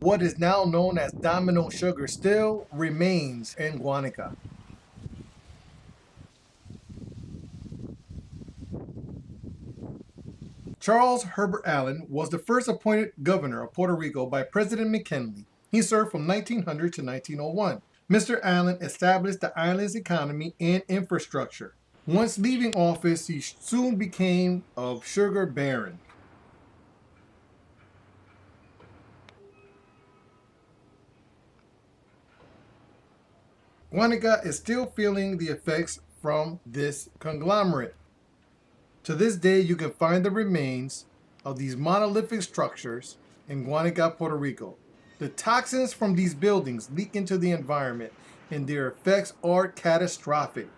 what is now known as Domino sugar still remains in Guanica. Charles Herbert Allen was the first appointed governor of Puerto Rico by President McKinley. He served from 1900 to 1901. Mr. Allen established the island's economy and infrastructure. Once leaving office, he soon became a sugar baron. Guanica is still feeling the effects from this conglomerate. To this day, you can find the remains of these monolithic structures in Guanica, Puerto Rico. The toxins from these buildings leak into the environment, and their effects are catastrophic.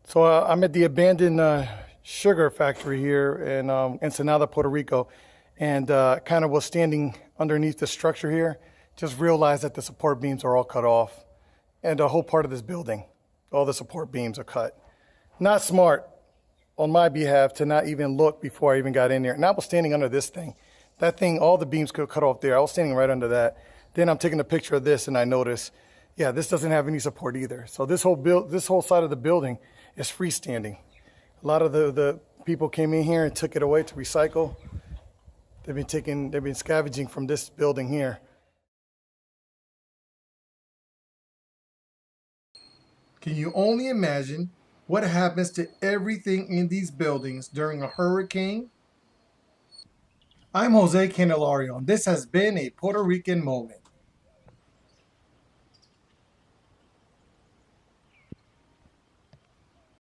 So I'm at the abandoned sugar factory here in Ensenada, Puerto Rico, and kind of was standing underneath the structure here. Just realized that the support beams are all cut off, and a whole part of this building, all the support beams are cut. Not smart on my behalf to not even look before I even got in there. And I was standing under this thing. That thing, all the beams could cut off there. I was standing right under that. Then I'm taking a picture of this, and I notice, yeah, this doesn't have any support either. So this whole side of the building is freestanding. A lot of the people came in here and took it away to recycle. They've been scavenging from this building here. Can you only imagine what happens to everything in these buildings during a hurricane? I'm Jose Candelario, and this has been a Puerto Rican Moment.